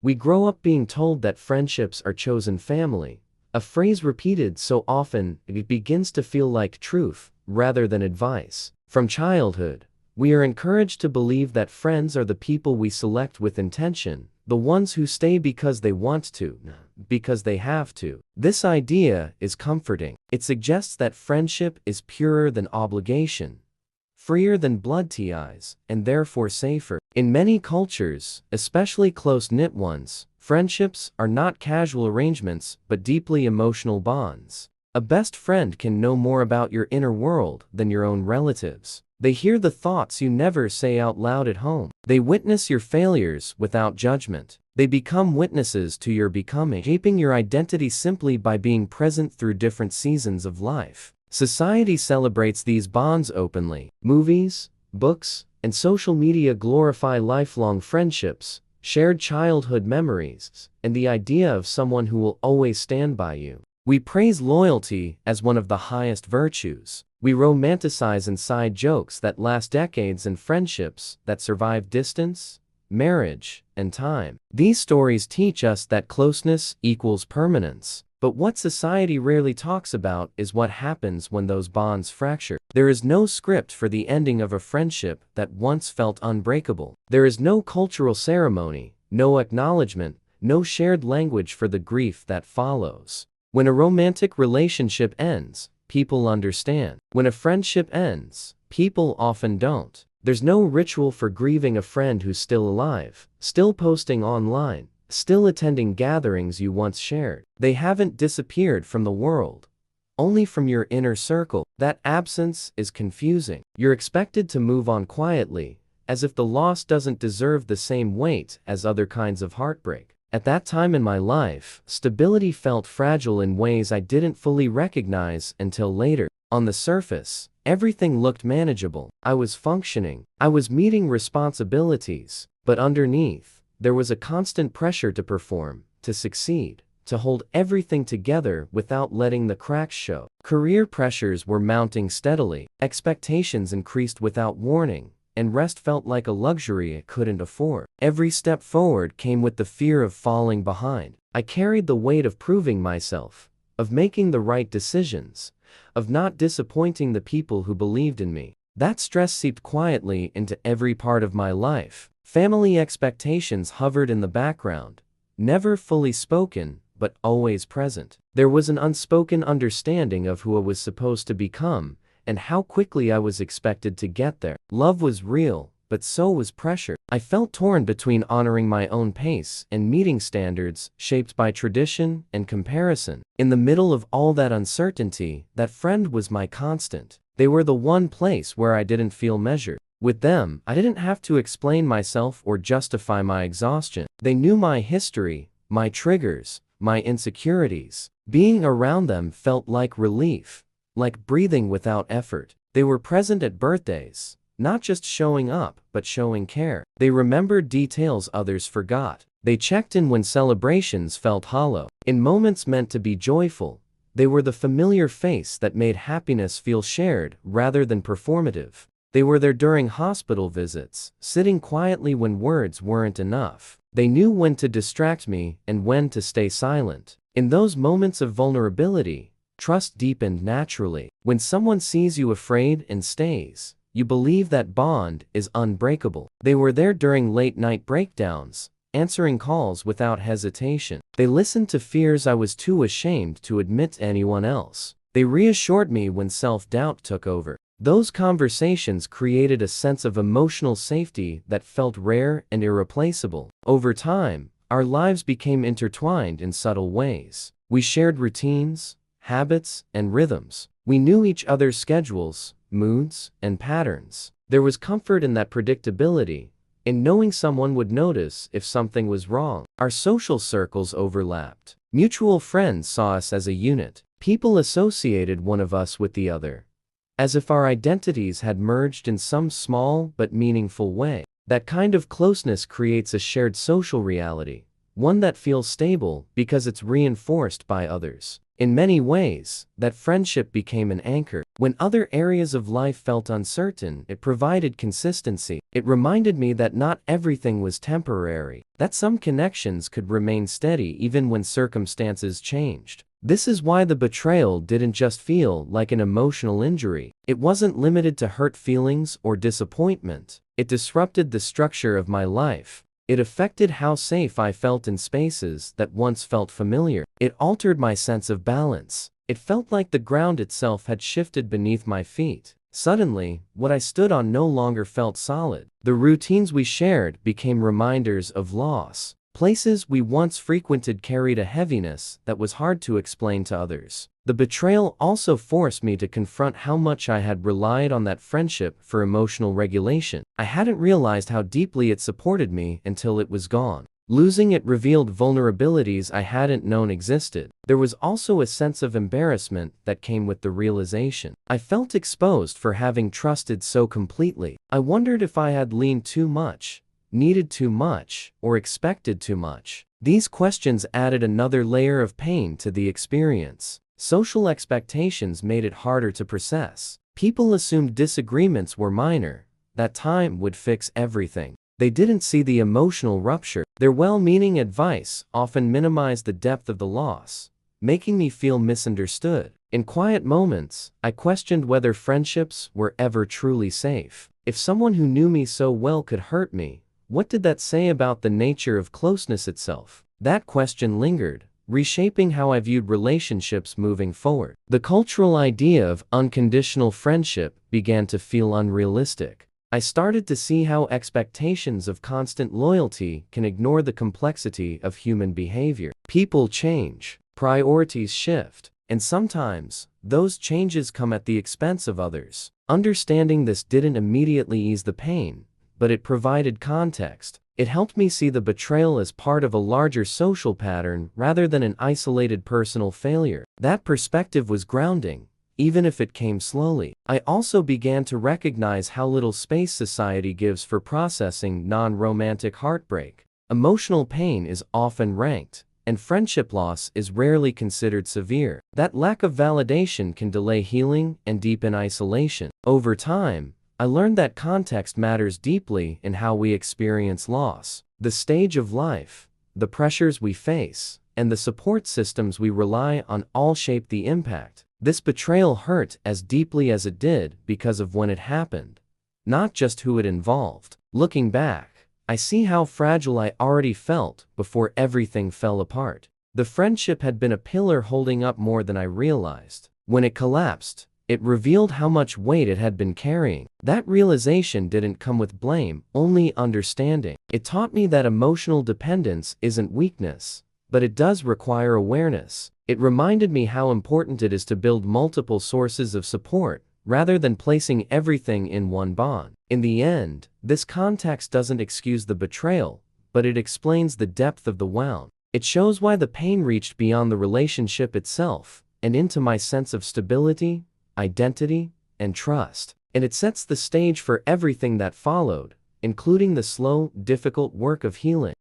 We grow up being told that friendships are chosen family, a phrase repeated so often it begins to feel like truth rather than advice. From childhood, we are encouraged to believe that friends are the people we select with intention, the ones who stay because they want to, because they have to. This idea is comforting. It suggests that friendship is purer than obligation, freer than blood ties, and therefore safer. In many cultures, especially close-knit ones, friendships are not casual arrangements but deeply emotional bonds. A best friend can know more about your inner world than your own relatives. They hear the thoughts you never say out loud at home. They witness your failures without judgment. They become witnesses to your becoming, shaping your identity simply by being present through different seasons of life. Society celebrates these bonds openly. Movies, books, and social media glorify lifelong friendships, shared childhood memories, and the idea of someone who will always stand by you. We praise loyalty as one of the highest virtues. We romanticize inside jokes that last decades and friendships that survive distance, marriage, and time. These stories teach us that closeness equals permanence. But what society rarely talks about is what happens when those bonds fracture. There is no script for the ending of a friendship that once felt unbreakable. There is no cultural ceremony, no acknowledgement, no shared language for the grief that follows. When a romantic relationship ends, people understand. When a friendship ends, people often don't. There's no ritual for grieving a friend who's still alive, still posting online, still attending gatherings you once shared. They haven't disappeared from the world, only from your inner circle. That absence is confusing. You're expected to move on quietly, as if the loss doesn't deserve the same weight as other kinds of heartbreak. At that time in my life, stability felt fragile in ways I didn't fully recognize until later. On the surface, everything looked manageable. I was functioning. I was meeting responsibilities. But underneath, there was a constant pressure to perform, to succeed, to hold everything together without letting the cracks show. Career pressures were mounting steadily. Expectations increased without warning, and rest felt like a luxury I couldn't afford. Every step forward came with the fear of falling behind. I carried the weight of proving myself, of making the right decisions, of not disappointing the people who believed in me. That stress seeped quietly into every part of my life. Family expectations hovered in the background, never fully spoken, but always present. There was an unspoken understanding of who I was supposed to become, and how quickly I was expected to get there. Love was real, but so was pressure. I felt torn between honoring my own pace and meeting standards shaped by tradition and comparison. In the middle of all that uncertainty, that friend was my constant. They were the one place where I didn't feel measured. With them, I didn't have to explain myself or justify my exhaustion. They knew my history, my triggers, my insecurities. Being around them felt like relief, like breathing without effort. They were present at birthdays, not just showing up, but showing care. They remembered details others forgot. They checked in when celebrations felt hollow. In moments meant to be joyful, they were the familiar face that made happiness feel shared rather than performative. They were there during hospital visits, sitting quietly when words weren't enough. They knew when to distract me and when to stay silent. In those moments of vulnerability, trust deepened naturally. When someone sees you afraid and stays, you believe that bond is unbreakable. They were there during late-night breakdowns, answering calls without hesitation. They listened to fears I was too ashamed to admit to anyone else. They reassured me when self-doubt took over. Those conversations created a sense of emotional safety that felt rare and irreplaceable. Over time, our lives became intertwined in subtle ways. We shared routines, habits, and rhythms. We knew each other's schedules, moods, and patterns. There was comfort in that predictability, in knowing someone would notice if something was wrong. Our social circles overlapped. Mutual friends saw us as a unit. People associated one of us with the other, as if our identities had merged in some small but meaningful way. That kind of closeness creates a shared social reality, one that feels stable because it's reinforced by others. In many ways, that friendship became an anchor. When other areas of life felt uncertain, it provided consistency. It reminded me that not everything was temporary, that some connections could remain steady even when circumstances changed. This is why the betrayal didn't just feel like an emotional injury. It wasn't limited to hurt feelings or disappointment. It disrupted the structure of my life. It affected how safe I felt in spaces that once felt familiar. It altered my sense of balance. It felt like the ground itself had shifted beneath my feet. Suddenly, what I stood on no longer felt solid. The routines we shared became reminders of loss. Places we once frequented carried a heaviness that was hard to explain to others. The betrayal also forced me to confront how much I had relied on that friendship for emotional regulation. I hadn't realized how deeply it supported me until it was gone. Losing it revealed vulnerabilities I hadn't known existed. There was also a sense of embarrassment that came with the realization. I felt exposed for having trusted so completely. I wondered if I had leaned too much, needed too much, or expected too much. These questions added another layer of pain to the experience. Social expectations made it harder to process. People assumed disagreements were minor, that time would fix everything. They didn't see the emotional rupture. Their well-meaning advice often minimized the depth of the loss, making me feel misunderstood. In quiet moments, I questioned whether friendships were ever truly safe. If someone who knew me so well could hurt me, what did that say about the nature of closeness itself? That question lingered, reshaping how I viewed relationships moving forward. The cultural idea of unconditional friendship began to feel unrealistic. I started to see how expectations of constant loyalty can ignore the complexity of human behavior. People change, priorities shift, and sometimes, those changes come at the expense of others. Understanding this didn't immediately ease the pain, but it provided context. It helped me see the betrayal as part of a larger social pattern rather than an isolated personal failure. That perspective was grounding, even if it came slowly. I also began to recognize how little space society gives for processing non-romantic heartbreak. Emotional pain is often ranked, and friendship loss is rarely considered severe. That lack of validation can delay healing and deepen isolation. Over time, I learned that context matters deeply in how we experience loss. The stage of life, the pressures we face, and the support systems we rely on all shape the impact. This betrayal hurt as deeply as it did because of when it happened, not just who it involved. Looking back, I see how fragile I already felt before everything fell apart. The friendship had been a pillar holding up more than I realized. When it collapsed, it revealed how much weight it had been carrying. That realization didn't come with blame, only understanding. It taught me that emotional dependence isn't weakness, but it does require awareness. It reminded me how important it is to build multiple sources of support, rather than placing everything in one bond. In the end, this context doesn't excuse the betrayal, but it explains the depth of the wound. It shows why the pain reached beyond the relationship itself, and into my sense of stability, identity, and trust. And it sets the stage for everything that followed, including the slow, difficult work of healing.